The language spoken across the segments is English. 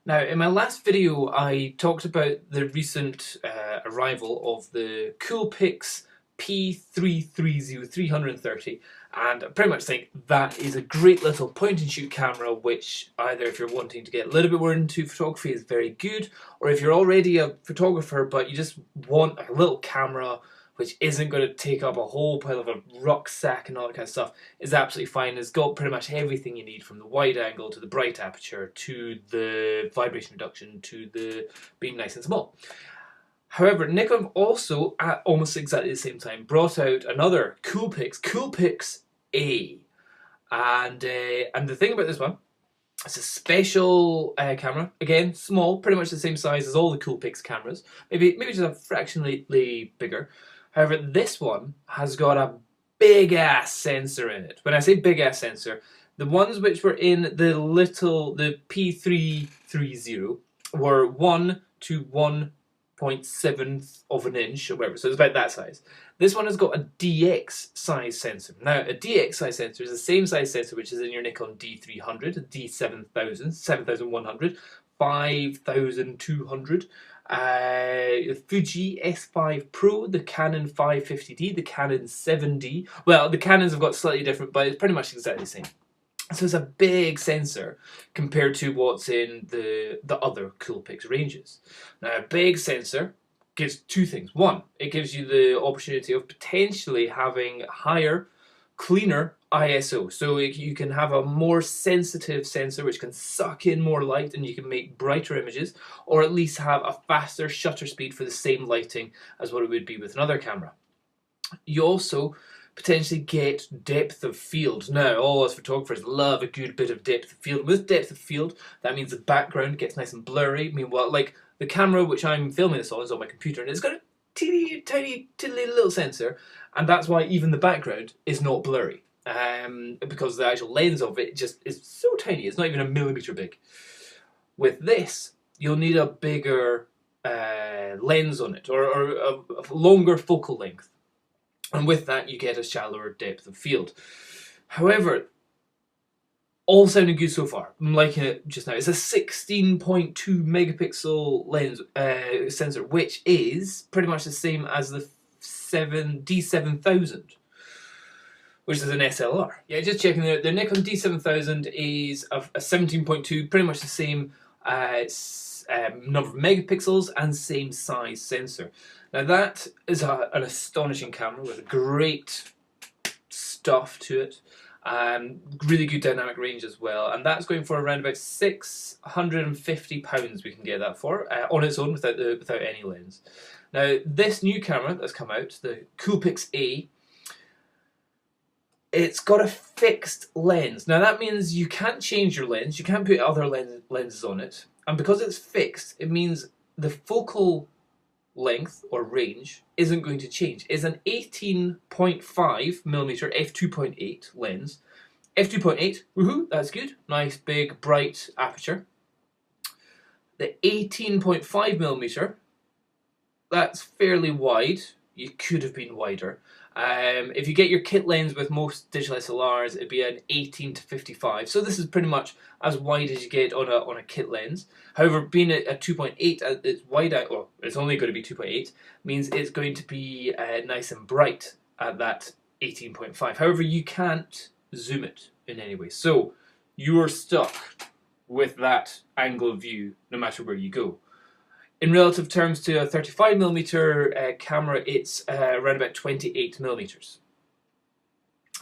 Now, in my last video, I talked about the recent arrival of the Coolpix P330 330, and I pretty much think that is a great little point and shoot camera, which either if you're wanting to get a little bit more into photography is very good, or if you're already a photographer but you just want a little camera which isn't going to take up a whole pile of a rucksack and all that kind of stuff, is absolutely fine. It's got pretty much everything you need, from the wide angle to the bright aperture to the vibration reduction to the being nice and small. However, Nikon have also, at almost exactly the same time, brought out another Coolpix A. And the thing about this one, it's a special camera. Again, small, pretty much the same size as all the Coolpix cameras. Maybe just a fractionally bigger. However, this one has got a big ass sensor in it. When I say big ass sensor, the ones which were in the P330 were 1 to 1.7 of an inch or whatever, so it's about that size. This one has got a DX size sensor. Now, a DX size sensor is the same size sensor which is in your Nikon D300, D7000, 7100, 5200, the Fuji S5 Pro, the Canon 550D, the Canon 7D. Well, the Canons have got slightly different, but it's pretty much exactly the same. So it's a big sensor compared to what's in the other Coolpix ranges. Now, a big sensor gives two things. One, it gives you the opportunity of potentially having higher, cleaner ISO. So you can have a more sensitive sensor which can suck in more light and you can make brighter images, or at least have a faster shutter speed for the same lighting as what it would be with another camera. You also potentially get depth of field. Now, all us photographers love a good bit of depth of field. With depth of field, that means the background gets nice and blurry. Meanwhile, like the camera which I'm filming this on is on my computer, and it's got a teeny tiny little sensor, and that's why even the background is not blurry. Because the actual lens of it just is so tiny, it's not even a millimeter big. With this, you'll need a bigger lens on it, or a longer focal length. And with that, you get a shallower depth of field. However, all sounding good so far. I'm liking it just now. It's a 16.2 megapixel lens sensor, which is pretty much the same as the D7000, which is an SLR. Yeah, just checking there. The Nikon D7000 is a 17.2, pretty much the same number of megapixels and same size sensor. Now that is an astonishing camera with great stuff to it, really good dynamic range as well, and that's going for around about £650 we can get that for, on its own without any lens. Now this new camera that's come out, the Coolpix A, it's got a fixed lens. Now that means you can't change your lens, you can't put other lenses on it, and because it's fixed, it means the focal length or range isn't going to change. It's an 18.5mm f2.8 lens. f2.8, woohoo, that's good. Nice big bright aperture. The 18.5mm, that's fairly wide. You could have been wider. If you get your kit lens with most digital SLRs, it'd be an 18 to 55. So this is pretty much as wide as you get on a kit lens. However, being a 2.8, it's wide out, or it's only going to be 2.8, means it's going to be nice and bright at that 18.5. However, you can't zoom it in any way. So you are stuck with that angle of view no matter where you go. In relative terms to a 35mm camera, it's around about 28mm.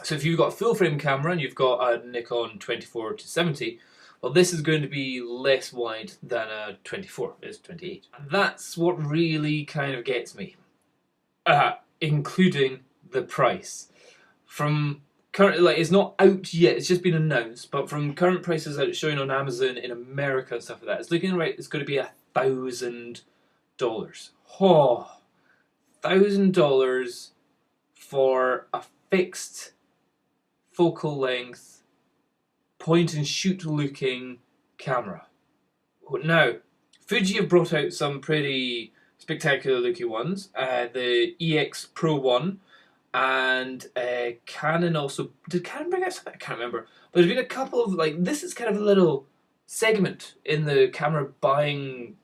So if you've got a full frame camera and you've got a Nikon 24-70, well, this is going to be less wide than a 24, it's 28. That's what really kind of gets me, including the price. From currently, like, it's not out yet, it's just been announced, but from current prices that it's showing on Amazon in America and stuff like that, it's looking right, it's going to be $1,000. Oh, $1,000 for a fixed focal length, point and shoot looking camera. Now, Fuji have brought out some pretty spectacular looking ones. The EX Pro 1, and Canon also, did Canon bring out something? I can't remember. But there's been a couple of, like, this is kind of a little segment in the camera buying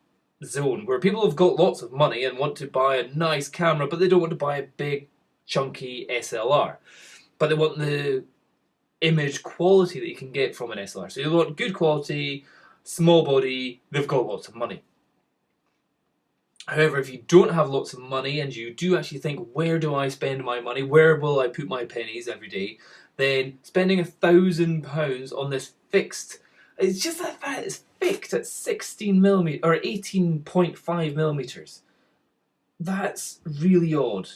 zone where people have got lots of money and want to buy a nice camera, but they don't want to buy a big, chunky SLR. But they want the image quality that you can get from an SLR. So you want good quality, small body, they've got lots of money. However, if you don't have lots of money and you do actually think, where do I spend my money? Where will I put my pennies every day? Then spending £1,000 on this fixed, it's just the fact that it's fixed at 16mm or 18.5mm. That's really odd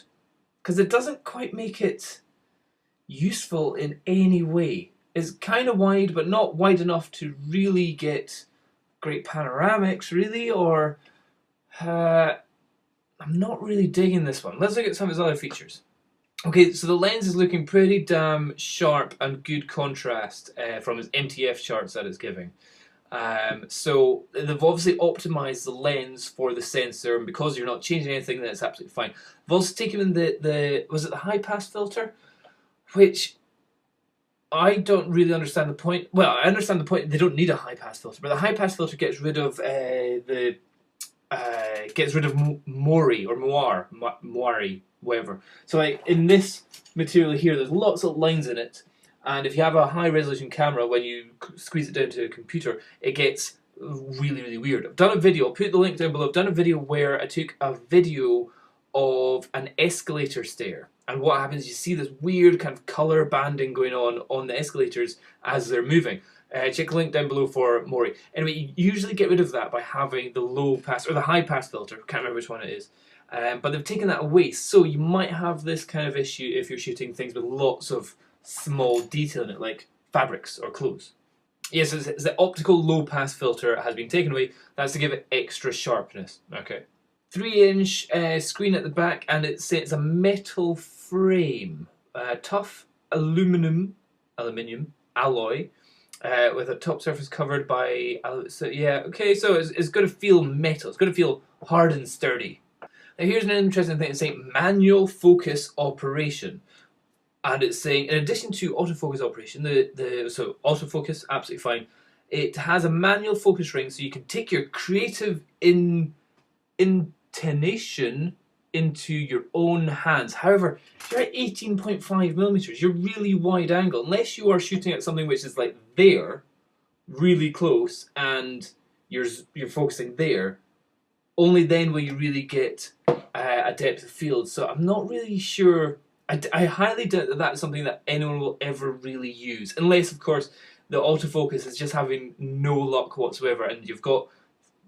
because it doesn't quite make it useful in any way. It's kind of wide, but not wide enough to really get great panoramics, really, or I'm not really digging this one. Let's look at some of its other features. Okay, so the lens is looking pretty damn sharp and good contrast from its MTF charts that it's giving. So they've obviously optimized the lens for the sensor, and because you're not changing anything, then it's absolutely fine. They've also taken in was it the high pass filter, which I don't really understand the point. Well, I understand the point. They don't need a high pass filter, but the high pass filter gets rid of Mori or Moiri, whatever. So like in this material here, there's lots of lines in it, and if you have a high resolution camera, when you squeeze it down to a computer, it gets really, really weird. I've done a video, I'll put the link down below, I've done a video where I took a video of an escalator stair, and what happens, you see this weird kind of colour banding going on the escalators as they're moving. Check the link down below for Mori. Anyway, you usually get rid of that by having the low pass or the high pass filter. Can't remember which one it is. But they've taken that away, so you might have this kind of issue if you're shooting things with lots of small detail in it, like fabrics or clothes. Yes, it's the optical low pass filter has been taken away. That's to give it extra sharpness. Okay. 3-inch screen at the back, and it's a metal frame, tough aluminium alloy. With a top surface covered by, so yeah, okay, so it's going to feel metal, it's going to feel hard and sturdy. Now here's an interesting thing, it's saying manual focus operation. And it's saying, in addition to autofocus operation, so autofocus, absolutely fine, it has a manual focus ring, so you can take your creative intonation into your own hands. However, if you're at 18.5mm, you're really wide angle. Unless you are shooting at something which is like there, really close, and you're focusing there, only then will you really get a depth of field. So I'm not really sure. I highly doubt that that's something that anyone will ever really use, unless, of course, the autofocus is just having no luck whatsoever, and you've got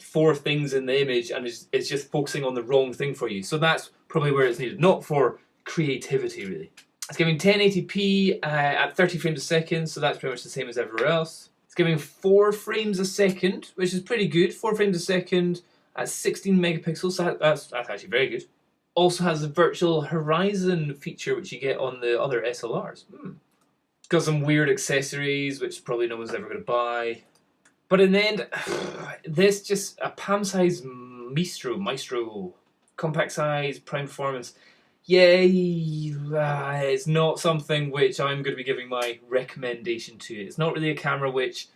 4 things in the image and it's just focusing on the wrong thing for you. So that's probably where it's needed, not for creativity really. It's giving 1080p at 30 frames a second, so that's pretty much the same as everywhere else. It's giving 4 frames a second, which is pretty good. 4 frames a second at 16 megapixels, so that's actually very good. Also has the virtual horizon feature which you get on the other SLRs. It's got some weird accessories which probably no one's ever going to buy. But in the end, this just a palm size Maestro, compact size, prime performance. Yay! It's not something which I'm going to be giving my recommendation to. It's not really a camera which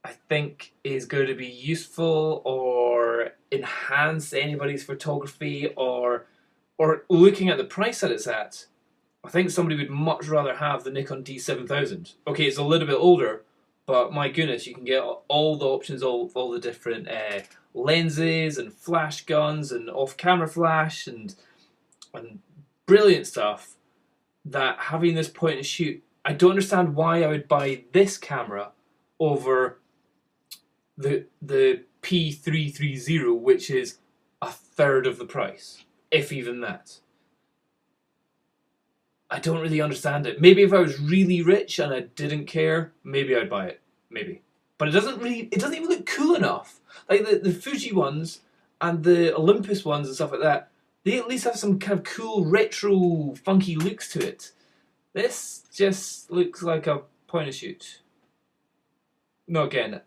I think is going to be useful or enhance anybody's photography, or looking at the price that it's at. I think somebody would much rather have the Nikon D7000. Okay, it's a little bit older, but my goodness, you can get all the options, all the different lenses and flash guns and off-camera flash and brilliant stuff. That having this point and shoot, I don't understand why I would buy this camera over the P330, which is a third of the price, if even that. I don't really understand it. Maybe if I was really rich and I didn't care, maybe I'd buy it. Maybe. But it doesn't even look cool enough. Like the Fuji ones and the Olympus ones and stuff like that, they at least have some kind of cool, retro, funky looks to it. This just looks like a point and shoot. No, again,